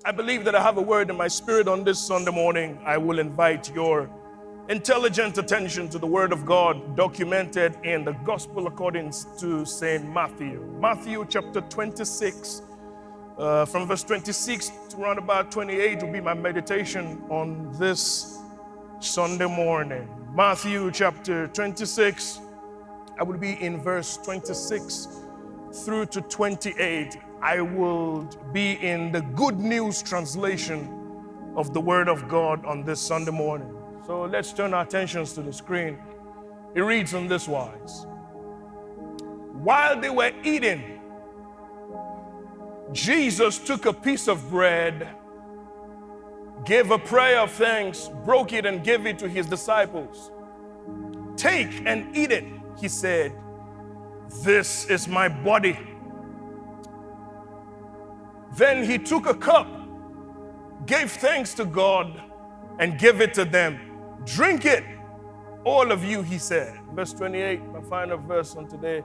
I believe that I have a word in my spirit on this Sunday morning. I will invite your intelligent attention to the word of God documented in the gospel according to St. Matthew. Matthew chapter 26, from verse 26 to around about 28 will be my meditation on this Sunday morning. Matthew chapter 26, I will be in verse 26 through to 28. I will be in the Good News translation of the Word of God on this Sunday morning. So let's turn our attentions to the screen. It reads on this wise. While they were eating, Jesus took a piece of bread, gave a prayer of thanks, broke it and gave it to his disciples. Take and eat it, he said. This is my body. Then he took a cup, gave thanks to God, and gave it to them. Drink it, all of you, he said. Verse 28, my final verse on today.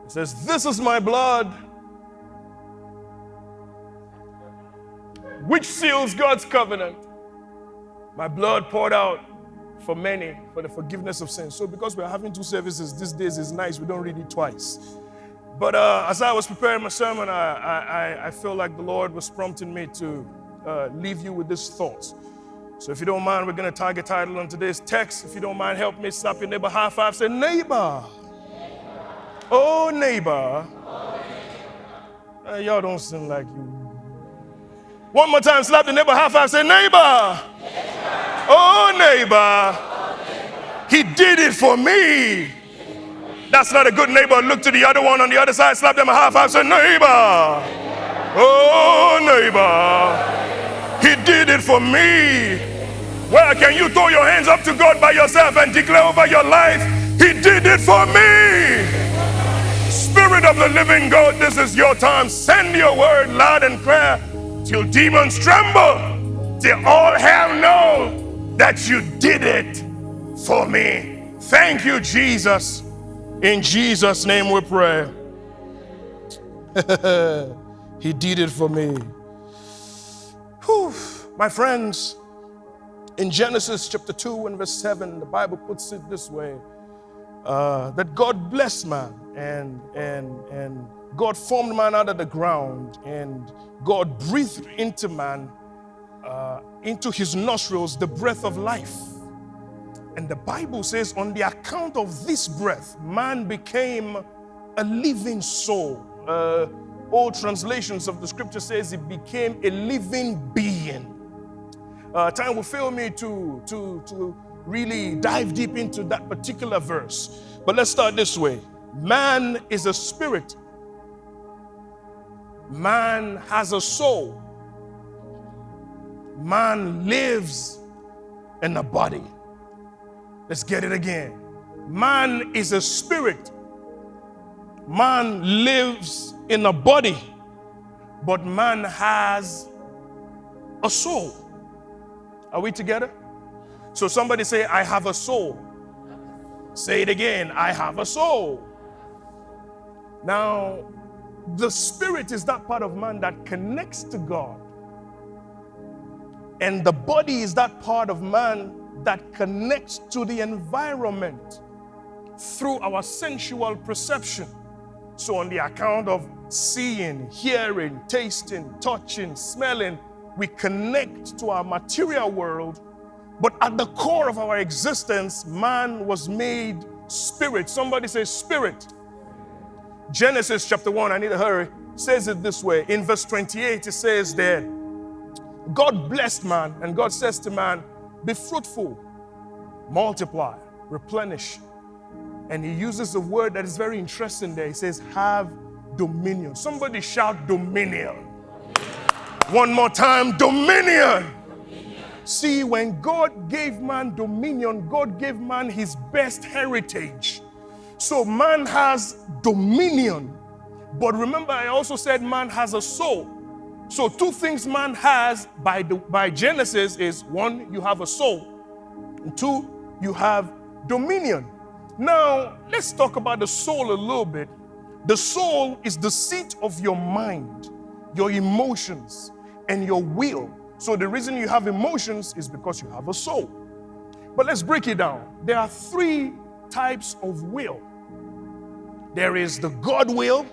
It says, this is my blood, which seals God's covenant. My blood poured out for many for the forgiveness of sins. So because we're having two services these days, is nice. We don't read it twice. But as I was preparing my sermon, I feel like the Lord was prompting me to leave you with this thought. So if you don't mind, we're going to tag a title on today's text. If you don't mind, help me slap your neighbor high five. Say, neighbor. Oh, neighbor. Y'all don't seem like you. One more time, slap the neighbor high five. Say, neighbor. Oh, neighbor. He did it for me. That's not a good neighbor. Look to the other one on the other side. Slap them a high five. Say, neighbor. Oh, neighbor. He did it for me. Well, can you throw your hands up to God by yourself and declare over your life, he did it for me. Spirit of the living God, this is your time. Send your word loud and clear till demons tremble, till all hell know that you did it for me. Thank you, Jesus. In Jesus' name we pray. He did it for me. Whew. My friends, in Genesis chapter 2 and verse 7, the Bible puts it this way, that God blessed man and God formed man out of the ground, and God breathed into man, into his nostrils, the breath of life. And the Bible says, on the account of this breath, man became a living soul. Old translations of the scripture says it became a living being. Time will fail me to really dive deep into that particular verse. But let's start this way. Man is a spirit. Man has a soul. Man lives in a body. Let's get it again. Man is a spirit. Man lives in a body, but man has a soul. Are we together? So somebody say, I have a soul. Say it again, I have a soul. Now, the spirit is that part of man that connects to God. And the body is that part of man that connects to the environment through our sensual perception. So on the account of seeing, hearing, tasting, touching, smelling, we connect to our material world. But at the core of our existence, man was made spirit. Somebody say spirit. Genesis chapter 1, I need to hurry, says it this way. In verse 28, it says there, God blessed man, and God says to man, be fruitful, multiply, replenish. And he uses a word that is very interesting there. He says, have dominion. Somebody shout dominion. One more time, dominion. See, when God gave man dominion, God gave man his best heritage. So man has dominion. But remember, I also said man has a soul. So two things man has by Genesis is, one, you have a soul. And two, you have dominion. Now, let's talk about the soul a little bit. The soul is the seat of your mind, your emotions, and your will. So the reason you have emotions is because you have a soul. But let's break it down. There are three types of will. There is the God will,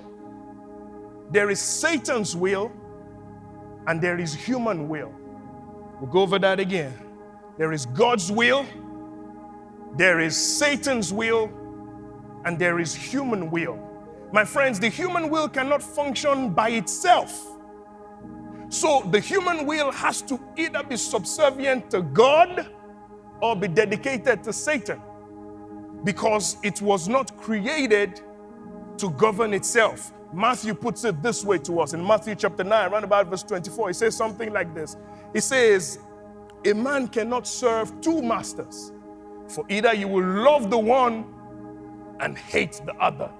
there is Satan's will, and there is human will. We'll go over that again. There is God's will, there is Satan's will, and there is human will. My friends, the human will cannot function by itself. So the human will has to either be subservient to God or be dedicated to Satan, because it was not created to govern itself. Matthew puts it this way to us in Matthew chapter 9, around about verse 24. He says something like this. He says, a man cannot serve two masters, for either you will love the one and hate the other.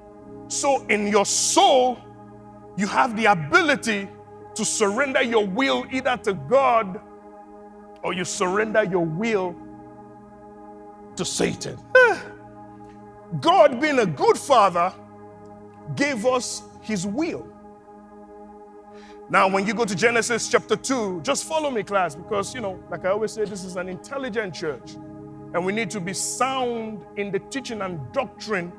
So in your soul, you have the ability to surrender your will either to God or you surrender your will to Satan. God, being a good father, gave us his will. Now, when you go to Genesis chapter 2, just follow me, class, because, like I always say, this is an intelligent church, and we need to be sound in the teaching and doctrine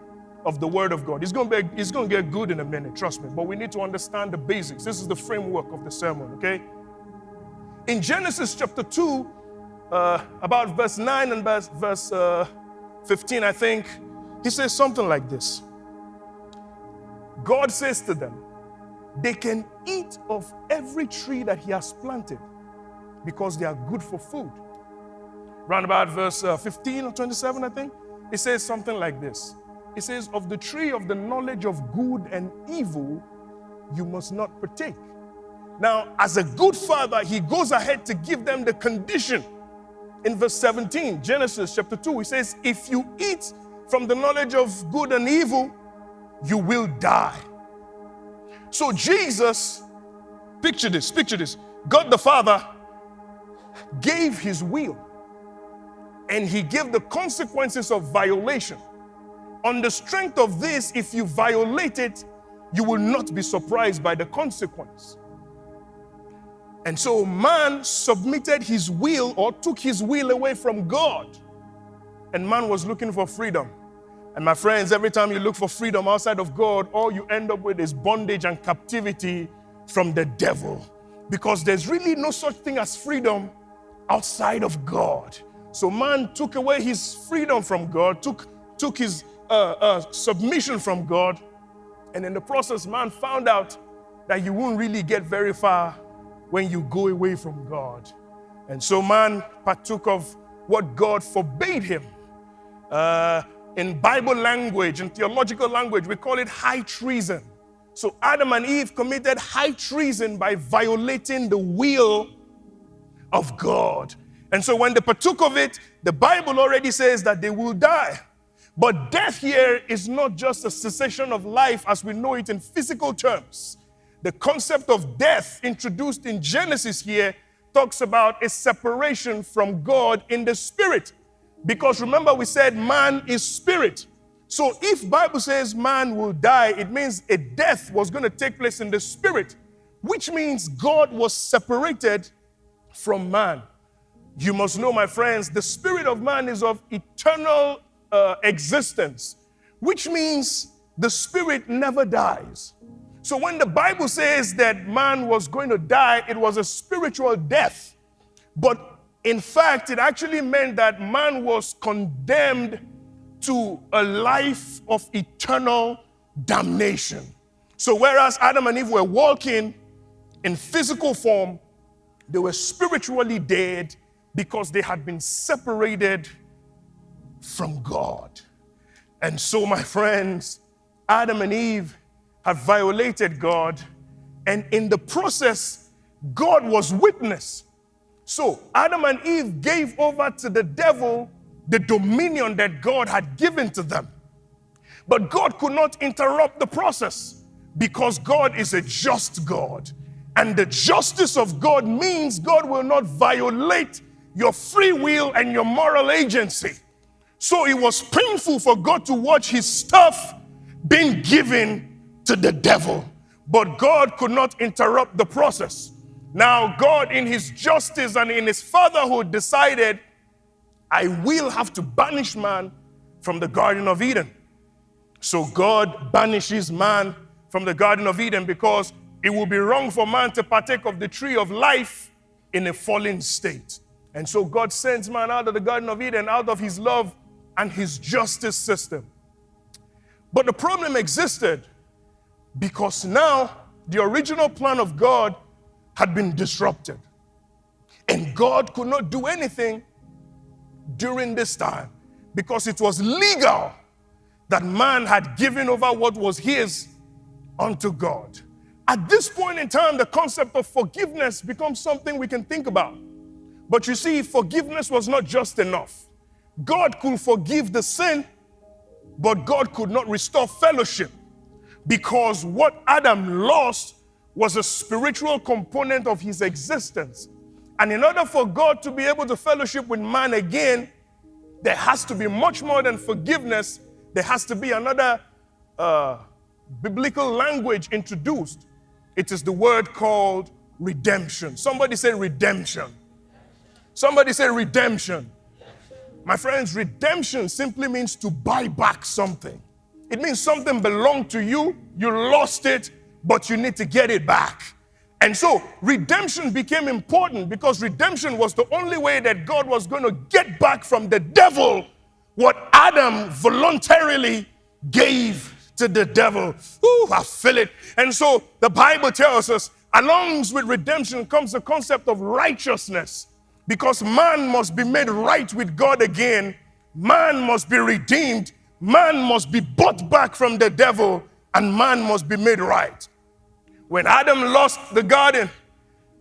of the Word of God. It's going to get good in a minute, trust me, but we need to understand the basics. This is the framework of the sermon, okay? In Genesis chapter 2, about verse 9 and verse 15, I think, he says something like this. God says to them, they can eat of every tree that he has planted because they are good for food. Round about verse 15 or 27, I think, it says something like this. It says, of the tree of the knowledge of good and evil, you must not partake. Now, as a good father, he goes ahead to give them the condition. In verse 17, Genesis chapter 2, he says, if you eat from the knowledge of good and evil, you will die. So Jesus, picture this, God the Father gave his will, and he gave the consequences of violation. On the strength of this, if you violate it, you will not be surprised by the consequence. And so man submitted his will, or took his will away from God, and man was looking for freedom. And my friends, every time you look for freedom outside of God, all you end up with is bondage and captivity from the devil, because there's really no such thing as freedom outside of God. So man took away his freedom from God, took his submission from God, and in the process, man found out that you won't really get very far when you go away from God. And so man partook of what God forbade him. In Bible language and theological language, we call it high treason. So Adam and Eve committed high treason by violating the will of God. And so when they partook of it, the Bible already says that they will die. But death here is not just a cessation of life as we know it in physical terms. The concept of death introduced in Genesis here talks about a separation from God in the spirit. Because remember, we said man is spirit. So if Bible says man will die, it means a death was going to take place in the spirit, which means God was separated from man. You must know, my friends, the spirit of man is of eternal existence, which means the spirit never dies. So when the Bible says that man was going to die, it was a spiritual death. But in fact, it actually meant that man was condemned to a life of eternal damnation. So whereas Adam and Eve were walking in physical form, they were spiritually dead because they had been separated from God. And so, my friends, Adam and Eve have violated God, and in the process, God was witness. So Adam and Eve gave over to the devil the dominion that God had given to them. But God could not interrupt the process because God is a just God. And the justice of God means God will not violate your free will and your moral agency. So it was painful for God to watch his stuff being given to the devil. But God could not interrupt the process. Now, God, in his justice and in his fatherhood, decided, I will have to banish man from the Garden of Eden. So God banishes man from the Garden of Eden because it would be wrong for man to partake of the tree of life in a fallen state. And so God sends man out of the Garden of Eden, out of his love and his justice system. But the problem existed because now the original plan of God had been disrupted. And God could not do anything during this time because it was legal that man had given over what was his unto God. At this point in time, the concept of forgiveness becomes something we can think about. But you see, forgiveness was not just enough. God could forgive the sin, but God could not restore fellowship because what Adam lost was a spiritual component of his existence. And in order for God to be able to fellowship with man again, there has to be much more than forgiveness. There has to be another biblical language introduced. It is the word called redemption. Somebody say redemption. Somebody say redemption. My friends, redemption simply means to buy back something. It means something belonged to you, you lost it, but you need to get it back. And so redemption became important because redemption was the only way that God was going to get back from the devil what Adam voluntarily gave to the devil. Ooh, I feel it. And so the Bible tells us, along with redemption comes the concept of righteousness. Because man must be made right with God again. Man must be redeemed. Man must be bought back from the devil. And man must be made right. When Adam lost the garden,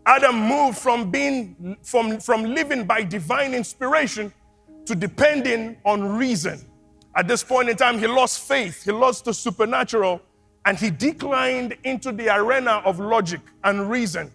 Adam moved from living by divine inspiration to depending on reason. At this point in time, he lost faith, he lost the supernatural, and he declined into the arena of logic and reason.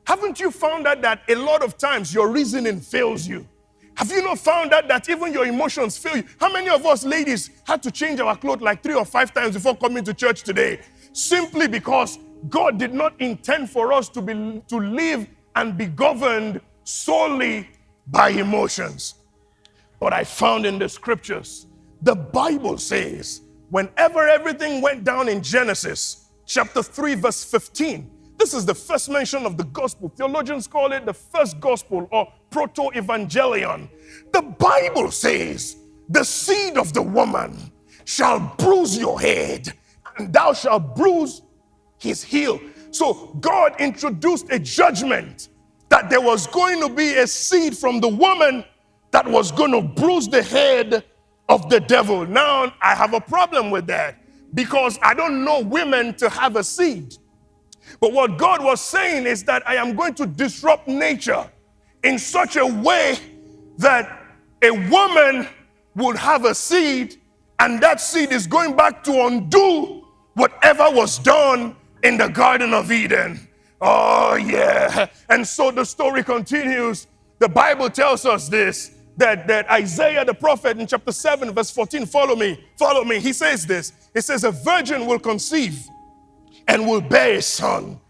Haven't you found out that a lot of times your reasoning fails you? Have you not found out that even your emotions fail you? How many of us ladies had to change our clothes like 3 or 5 times before coming to church today? Simply because God did not intend for us to live and be governed solely by emotions. But I found in the scriptures, the Bible says, whenever everything went down in Genesis, chapter 3, verse 15, this is the first mention of the gospel. Theologians call it the first gospel or proto-evangelion. The Bible says, the seed of the woman shall bruise your head, and thou shalt bruise his heel. So God introduced a judgment that there was going to be a seed from the woman that was going to bruise the head of the devil. Now, I have a problem with that because I don't know women to have a seed. But what God was saying is that I am going to disrupt nature in such a way that a woman would have a seed, and that seed is going back to undo whatever was done in the Garden of Eden. Oh, yeah. And so the story continues. The Bible tells us this, that Isaiah the prophet in chapter 7, verse 14, follow me. He says this. It says, a virgin will conceive and will bear a son,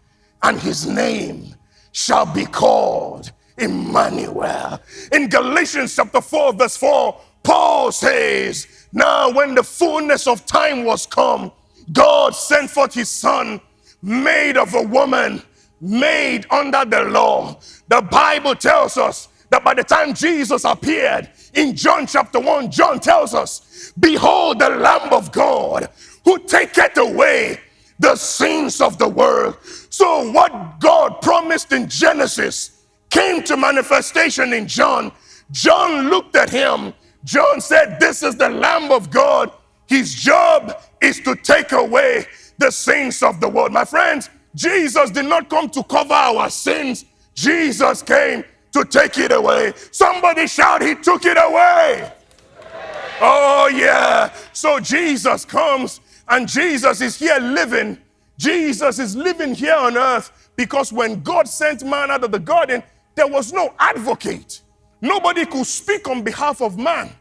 and his name shall be called Emmanuel. In Galatians chapter 4, verse 4, Paul says, now when the fullness of time was come, God sent forth his son, made of a woman, made under the law. The Bible tells us that by the time Jesus appeared in John chapter 1, John tells us, behold the Lamb of God who taketh away the sins of the world. So what God promised in Genesis came to manifestation in John. John looked at him. John said, this is the Lamb of God. His job is to take away the sins of the world. My friends, Jesus did not come to cover our sins. Jesus came to take it away. Somebody shout, he took it away. Oh yeah. So Jesus comes and Jesus is here living. Jesus is living here on earth because when God sent man out of the garden, there was no advocate. Nobody could speak on behalf of man.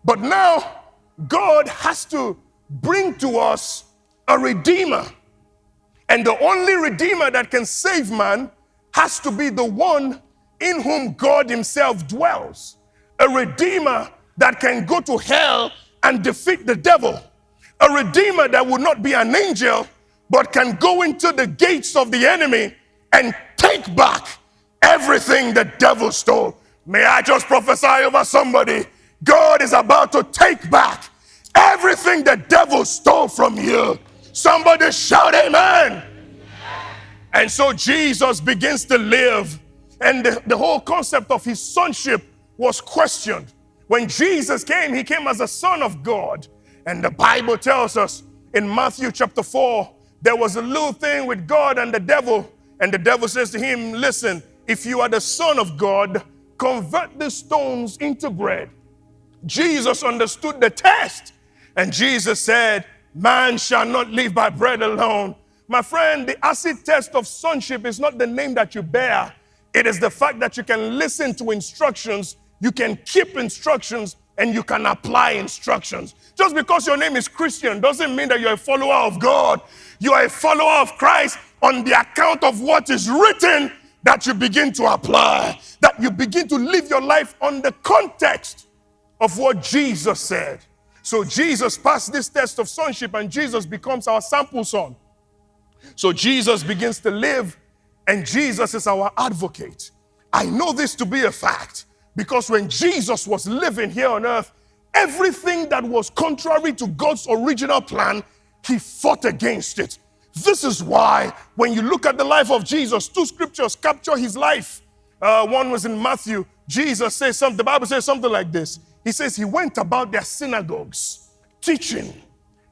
But now God has to bring to us a redeemer. And the only redeemer that can save man has to be the one in whom God himself dwells. A redeemer that can go to hell and defeat the devil. A redeemer that would not be an angel, but can go into the gates of the enemy and take back everything the devil stole. May I just prophesy over somebody? God is about to take back everything the devil stole from you. Somebody shout amen. And so Jesus begins to live, and the whole concept of his sonship was questioned. When Jesus came, he came as a son of God. And the Bible tells us in Matthew chapter 4, there was a little thing with God and the devil. And the devil says to him, listen, if you are the son of God, convert the stones into bread. Jesus understood the test. And Jesus said, man shall not live by bread alone. My friend, the acid test of sonship is not the name that you bear. It is the fact that you can listen to instructions, you can keep instructions, and you can apply instructions. Just because your name is Christian doesn't mean that you're a follower of God. You are a follower of Christ on the account of what is written, that you begin to apply, that you begin to live your life on the context of what Jesus said. So Jesus passed this test of sonship, and Jesus becomes our sample son. So Jesus begins to live, and Jesus is our advocate. I know this to be a fact because when Jesus was living here on earth, everything that was contrary to God's original plan, he fought against it. This is why when you look at the life of Jesus, two scriptures capture his life. One was in Matthew. Jesus says something, the Bible says something like this. He says he went about their synagogues, teaching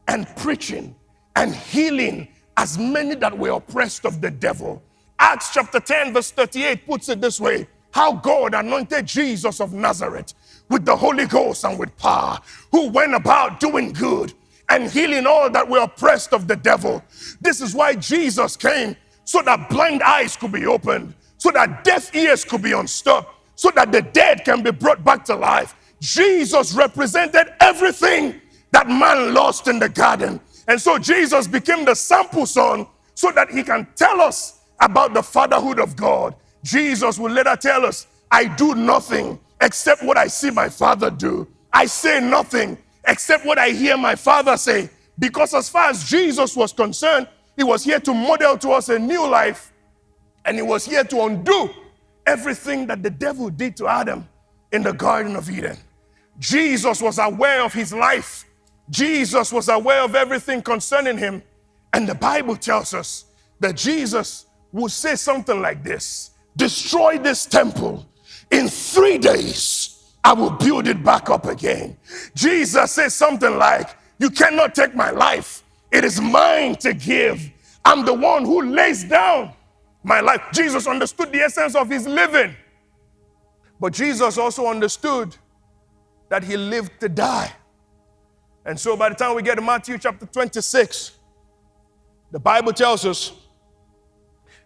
and preaching and healing as many that were oppressed of the devil. Acts chapter 10 verse 38 puts it this way: how God anointed Jesus of Nazareth with the Holy Ghost and with power, who went about doing good and healing all that were oppressed of the devil. This is why Jesus came, so that blind eyes could be opened, so that deaf ears could be unstopped, so that the dead can be brought back to life. Jesus represented everything that man lost in the garden. And so Jesus became the sample son so that he can tell us about the fatherhood of God. Jesus will later tell us, I do nothing except what I see my Father do. I say nothing except what I hear my Father say. Because as far as Jesus was concerned, he was here to model to us a new life, and he was here to undo everything that the devil did to Adam in the Garden of Eden. Jesus was aware of his life. Jesus was aware of everything concerning him. And the Bible tells us that Jesus will say something like this: destroy this temple. In 3 days, I will build it back up again. Jesus says something like, you cannot take my life. It is mine to give. I'm the one who lays down my life. Jesus understood the essence of his living. But Jesus also understood that he lived to die. And so by the time we get to Matthew chapter 26, the Bible tells us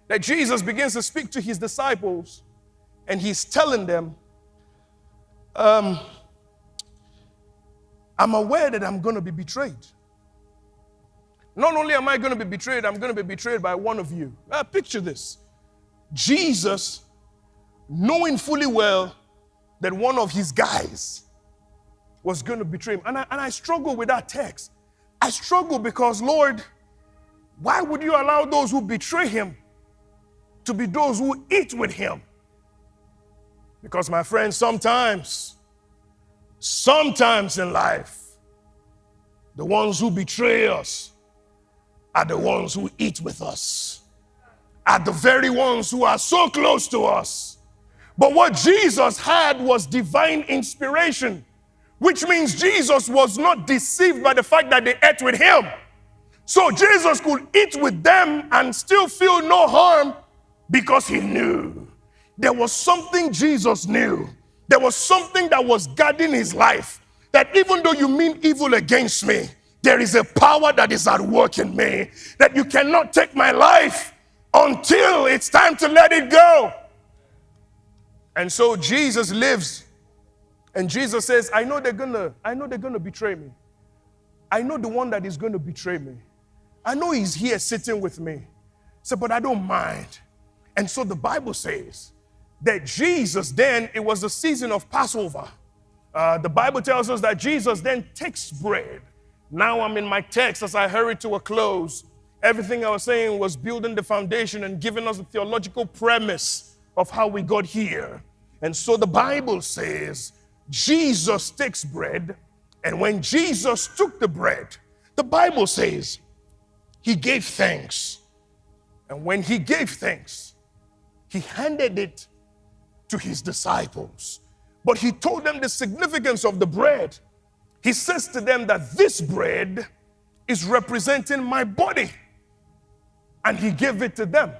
that Jesus begins to speak to his disciples, and he's telling them, I'm aware that I'm going to be betrayed. Not only am I going to be betrayed, I'm going to be betrayed by one of you. Picture this. Jesus, knowing fully well that one of his guys was going to betray him. And I struggle with that text. I struggle because, Lord, why would you allow those who betray him to be those who eat with him? Because, my friends, sometimes in life, the ones who betray us are the ones who eat with us, are the very ones who are so close to us. But what Jesus had was divine inspiration, which means Jesus was not deceived by the fact that they ate with him. So Jesus could eat with them and still feel no harm because he knew. There was something Jesus knew. There was something that was guarding his life. That even though you mean evil against me, there is a power that is at work in me. That you cannot take my life until it's time to let it go. And so Jesus lives. And Jesus says, I know they're gonna betray me. I know the one that is going to betray me. I know he's here sitting with me. So, but I don't mind. And so the Bible says that Jesus then, it was the season of Passover. The Bible tells us that Jesus then takes bread. Now I'm in my text as I hurry to a close. Everything I was saying was building the foundation and giving us the theological premise of how we got here. And so the Bible says Jesus takes bread, and when Jesus took the bread, the Bible says he gave thanks. And when he gave thanks, he handed it to his disciples. But he told them the significance of the bread. He says to them that this bread is representing my body. And he gave it to them.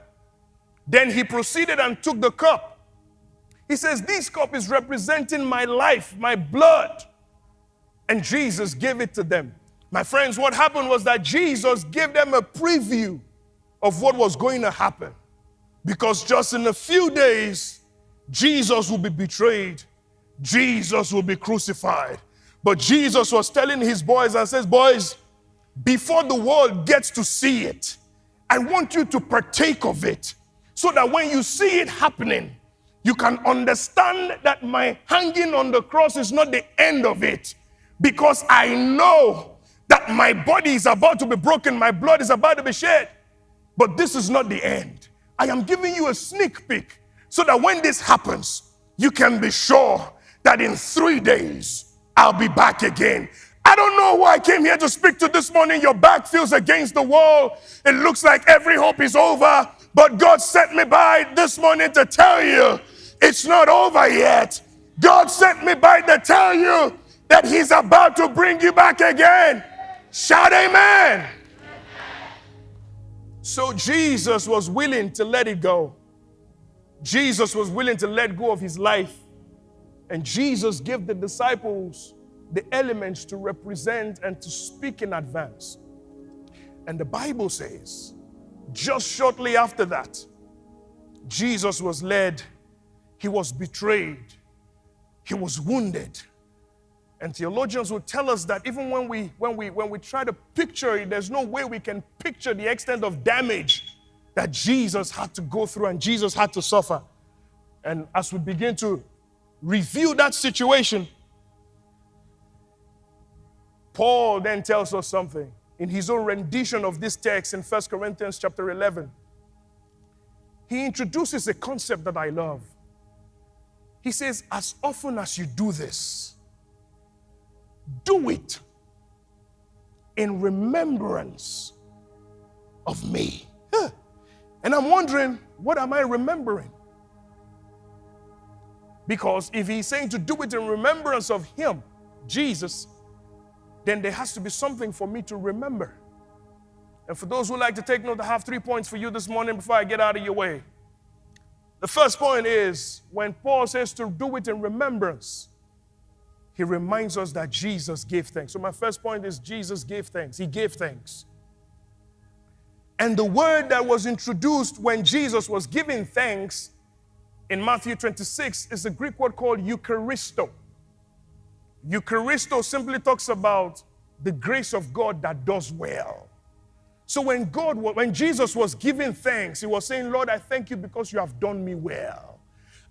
Then he proceeded and took the cup. He says, this cup is representing my life, my blood. And Jesus gave it to them. My friends, what happened was that Jesus gave them a preview of what was going to happen. Because just in a few days, Jesus will be betrayed. Jesus will be crucified. But Jesus was telling his boys and says, boys, before the world gets to see it, I want you to partake of it so that when you see it happening, you can understand that my hanging on the cross is not the end of it, because I know that my body is about to be broken, my blood is about to be shed. But this is not the end. I am giving you a sneak peek so that when this happens, you can be sure that in 3 days, I'll be back again. I don't know who I came here to speak to this morning. Your back feels against the wall. It looks like every hope is over. But God sent me by this morning to tell you it's not over yet. God sent me by to tell you that he's about to bring you back again. Shout amen. So Jesus was willing to let it go. Jesus was willing to let go of his life. And Jesus gave the disciples the elements to represent and to speak in advance. And the Bible says, just shortly after that, Jesus was led, he was betrayed, he was wounded. And theologians will tell us that even when we try to picture it, there's no way we can picture the extent of damage that Jesus had to go through and Jesus had to suffer. And as we begin to review that situation, Paul then tells us something in his own rendition of this text in 1 Corinthians chapter 11. He introduces a concept that I love. He says, as often as you do this, do it in remembrance of me. And I'm wondering, what am I remembering? Because if he's saying to do it in remembrance of him, Jesus, then there has to be something for me to remember. And for those who like to take note, I have 3 points for you this morning before I get out of your way. The first point is, when Paul says to do it in remembrance, he reminds us that Jesus gave thanks. So my first point is Jesus gave thanks. He gave thanks. And the word that was introduced when Jesus was giving thanks in Matthew 26 is a Greek word called Eucharisto. Eucharisto simply talks about the grace of God that does well. So when Jesus was giving thanks, he was saying, Lord, I thank you because you have done me well.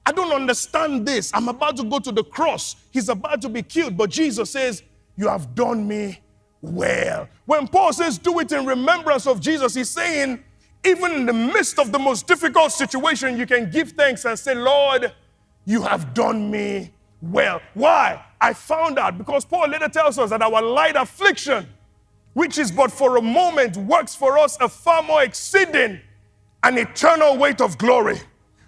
I don't understand this. I'm about to go to the cross. He's about to be killed. But Jesus says, you have done me well. When Paul says do it in remembrance of Jesus, he's saying, even in the midst of the most difficult situation, you can give thanks and say, Lord, you have done me well. Why? I found out because Paul later tells us that our light affliction, which is but for a moment, works for us a far more exceeding and eternal weight of glory.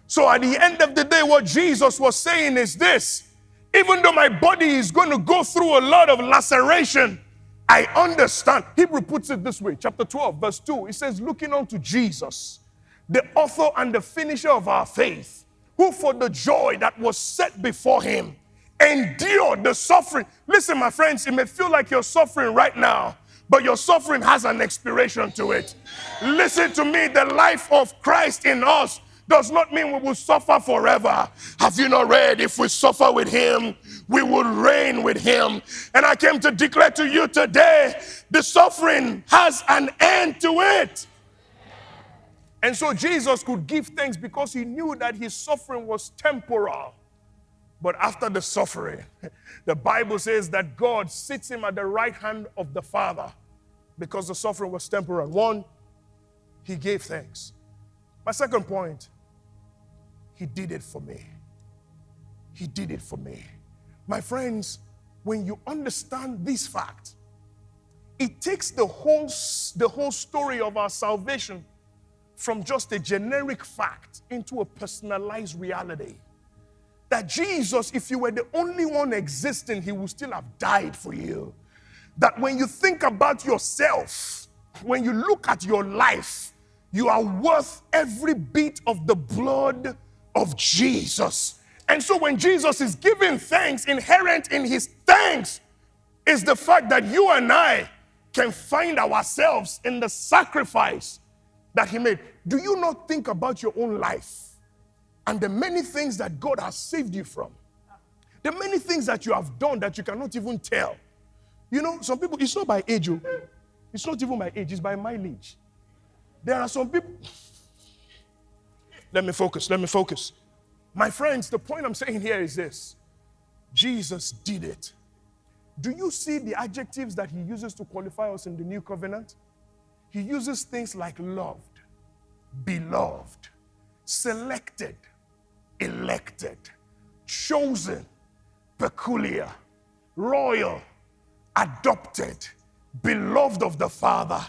So at the end of the day, what Jesus was saying is this: even though my body is going to go through a lot of laceration, I understand. Hebrew puts it this way, chapter 12, verse 2. It says, looking unto Jesus, the author and the finisher of our faith, who for the joy that was set before him endured the suffering. Listen, my friends, it may feel like you're suffering right now, but your suffering has an expiration to it. Listen to me, the life of Christ in us does not mean we will suffer forever. Have you not read, if we suffer with him, we will reign with him? And I came to declare to you today, the suffering has an end to it. And so Jesus could give thanks because he knew that his suffering was temporal. But after the suffering, the Bible says that God sits him at the right hand of the Father because the suffering was temporal. One, he gave thanks. My second point, he did it for me. He did it for me. My friends, when you understand this fact, it takes the whole story of our salvation from just a generic fact into a personalized reality. That Jesus, if you were the only one existing, he would still have died for you. That when you think about yourself, when you look at your life, you are worth every bit of the blood of Jesus. And so when Jesus is giving thanks, inherent in his thanks is the fact that you and I can find ourselves in the sacrifice that he made. Do you not think about your own life and the many things that God has saved you from? The many things that you have done that you cannot even tell. You know, some people, it's not by age. It's not even by age, it's by mileage. There are some people. Let me focus. My friends, the point I'm saying here is this. Jesus did it. Do you see the adjectives that he uses to qualify us in the new covenant? He uses things like loved, beloved, selected, elected, chosen, peculiar, royal, adopted, beloved of the Father,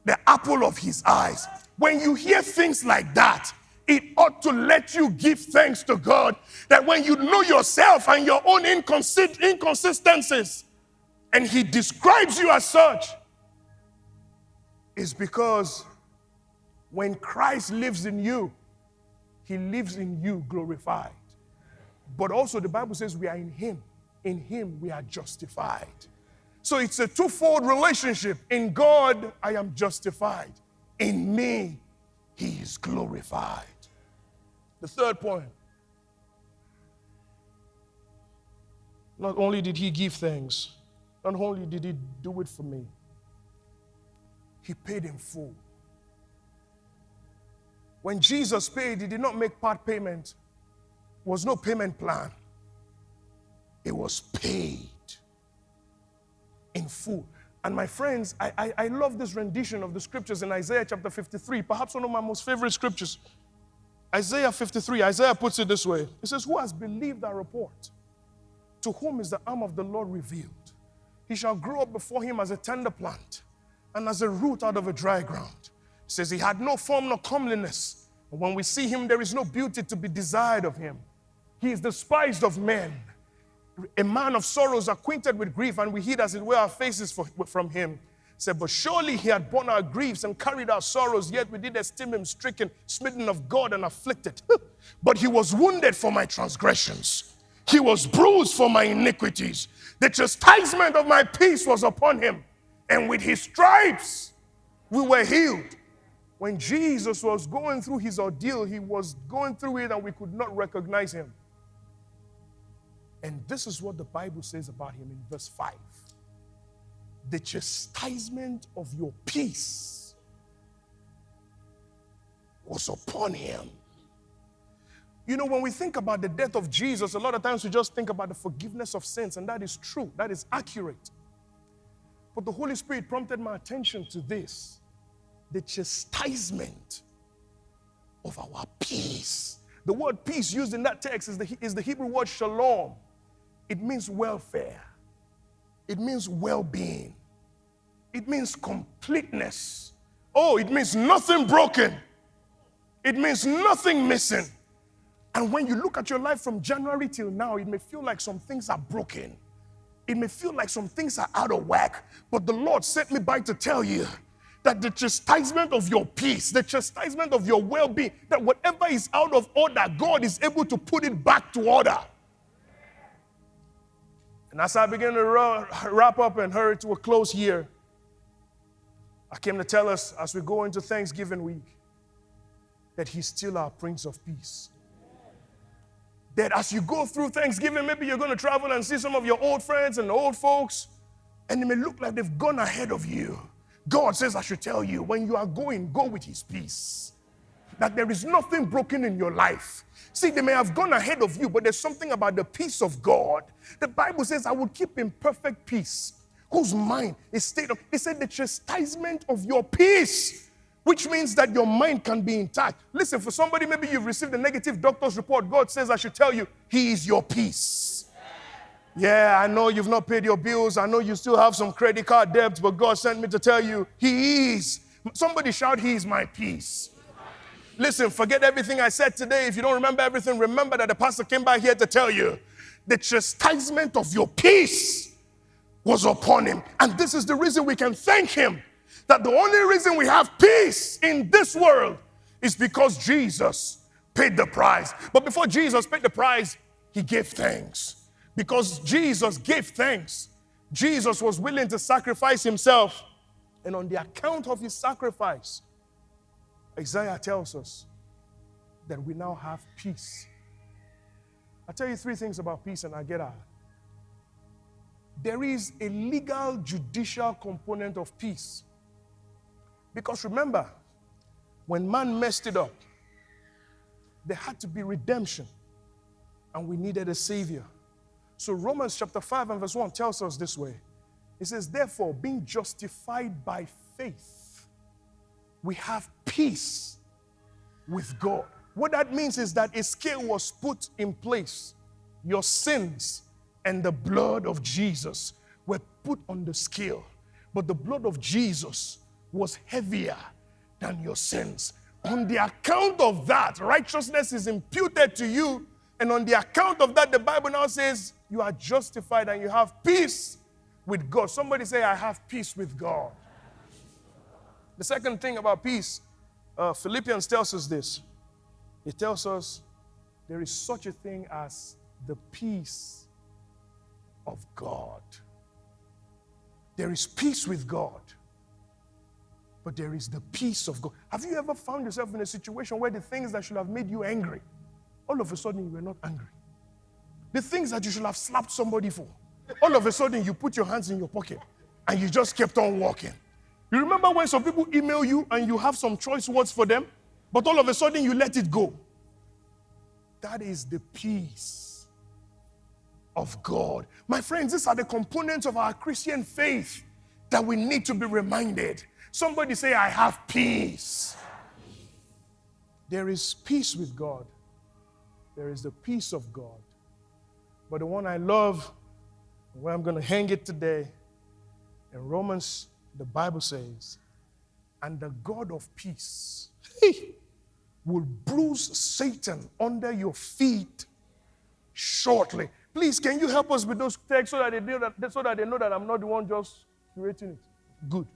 the apple of his eyes. When you hear things like that, it ought to let you give thanks to God that when you know yourself and your own inconsistencies, and he describes you as such, is because when Christ lives in you, he lives in you glorified. But also the Bible says we are in him. In him we are justified. So it's a twofold relationship. In God, I am justified. In me, he is glorified. The third point. Not only did he give thanks, not only did he do it for me, he paid in full. When Jesus paid, he did not make part payment. There was no payment plan. It was paid in full. And my friends, I love this rendition of the scriptures in Isaiah chapter 53, perhaps one of my most favorite scriptures. Isaiah 53, Isaiah puts it this way. It says, who has believed our report? To whom is the arm of the Lord revealed? He shall grow up before him as a tender plant and as a root out of a dry ground. It says he had no form nor comeliness. And when we see him, there is no beauty to be desired of him. He is despised of men, a man of sorrows, acquainted with grief, and we hid as it were our faces from him. He said, but surely he had borne our griefs and carried our sorrows, yet we did esteem him stricken, smitten of God, and afflicted. But he was wounded for my transgressions. He was bruised for my iniquities. The chastisement of my peace was upon him, and with his stripes we were healed. When Jesus was going through his ordeal, he was going through it and we could not recognize him. And this is what the Bible says about him in verse 5. The chastisement of your peace was upon him. You know, when we think about the death of Jesus, a lot of times we just think about the forgiveness of sins, and that is true, that is accurate. But the Holy Spirit prompted my attention to this. The chastisement of our peace. The word peace used in that text is the Hebrew word shalom. It means welfare. It means well-being. It means completeness. Oh, it means nothing broken. It means nothing missing. And when you look at your life from January till now, it may feel like some things are broken. It may feel like some things are out of whack. But the Lord sent me by to tell you that the chastisement of your peace, the chastisement of your well-being, that whatever is out of order, God is able to put it back to order. And as I begin to wrap up and hurry to a close here, I came to tell us as we go into Thanksgiving week that he's still our Prince of Peace. That as you go through Thanksgiving, maybe you're going to travel and see some of your old friends and old folks, and it may look like they've gone ahead of you. God says I should tell you, when you are going, go with his peace. that there is nothing broken in your life. See, they may have gone ahead of you, but there's something about the peace of God. The Bible says, I will keep in perfect peace, whose mind is stayed on. It said the chastisement of your peace, which means that your mind can be intact. Listen, for somebody, maybe you've received a negative doctor's report. God says, I should tell you, He is your peace. Yeah, I know you've not paid your bills. I know you still have some credit card debts, but God sent me to tell you, He is. Somebody shout, He is my peace. Listen, forget everything I said today. If you don't remember everything, remember that the pastor came by here to tell you the chastisement of your peace was upon Him. And this is the reason we can thank Him, that the only reason we have peace in this world is because Jesus paid the price. But before Jesus paid the price, He gave thanks. Because Jesus gave thanks, Jesus was willing to sacrifice Himself. And on the account of His sacrifice, Isaiah tells us that we now have peace. I'll tell you 3 things about peace and I'll get out. There is a legal, judicial component of peace. Because remember, when man messed it up, there had to be redemption. And we needed a Savior. So Romans chapter 5 and verse 1 tells us this way. It says, therefore, being justified by faith, we have peace with God. What that means is that a scale was put in place. Your sins and the blood of Jesus were put on the scale. But the blood of Jesus was heavier than your sins. On the account of that, righteousness is imputed to you. And on the account of that, the Bible now says you are justified and you have peace with God. Somebody say, I have peace with God. The second thing about peace, Philippians tells us this. It tells us there is such a thing as the peace of God. There is peace with God, but there is the peace of God. Have you ever found yourself in a situation where the things that should have made you angry, all of a sudden you were not angry? The things that you should have slapped somebody for, all of a sudden you put your hands in your pocket and you just kept on walking. You remember when some people email you and you have some choice words for them, but all of a sudden you let it go? That is the peace of God. My friends, these are the components of our Christian faith that we need to be reminded. Somebody say, I have peace. There is peace with God. There is the peace of God. But the one I love, where I'm going to hang it today, in Romans, the Bible says, and the God of peace will bruise Satan under your feet shortly. Please, can you help us with those texts so that they know that I'm not the one just curating it? Good.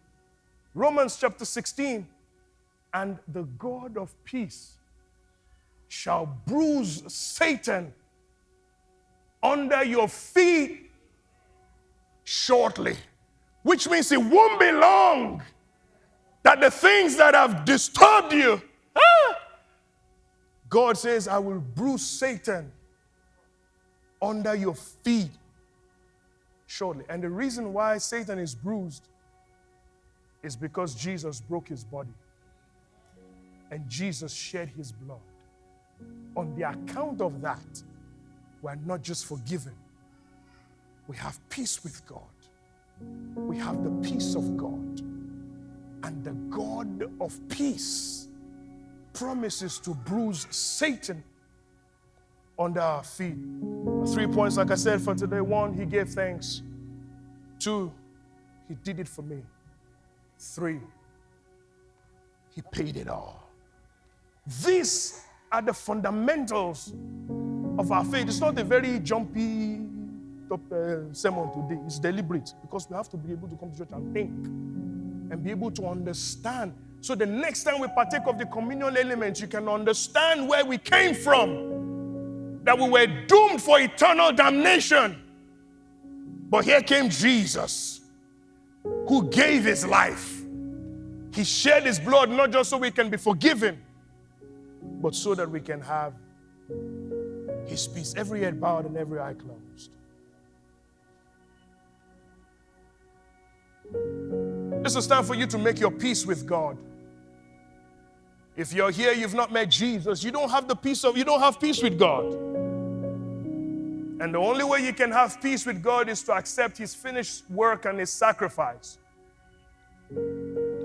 Romans chapter 16, and the God of peace shall bruise Satan under your feet shortly. Which means it won't be long that the things that have disturbed you, God says, I will bruise Satan under your feet shortly. And the reason why Satan is bruised is because Jesus broke his body and Jesus shed his blood. On the account of that, we are not just forgiven, we have peace with God. We have the peace of God. And the God of peace promises to bruise Satan under our feet. 3 points, like I said, for today. 1, he gave thanks. 2, he did it for me. 3, he paid it all. These are the fundamentals of our faith. It's not a very jumpy sermon today. It's deliberate because we have to be able to come to church and think and be able to understand. So the next time we partake of the communion elements, you can understand where we came from, that we were doomed for eternal damnation. But here came Jesus, who gave his life. He shed his blood not just so we can be forgiven, but so that we can have his peace. Every head bowed and every eye closed. This is time for you to make your peace with God. If you're here, you've not met Jesus, you don't have peace with God. And the only way you can have peace with God is to accept His finished work and His sacrifice.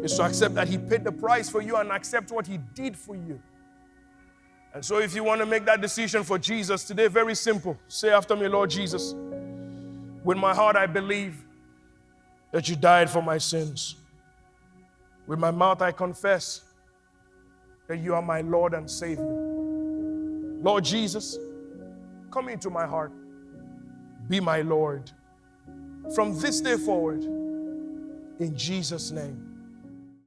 Is to accept that He paid the price for you and accept what He did for you. And so if you want to make that decision for Jesus today, very simple. Say after me, Lord Jesus, with my heart I believe that you died for my sins. With my mouth I confess that you are my Lord and Savior. Lord Jesus, come into my heart. Be my Lord. From this day forward, in Jesus' name.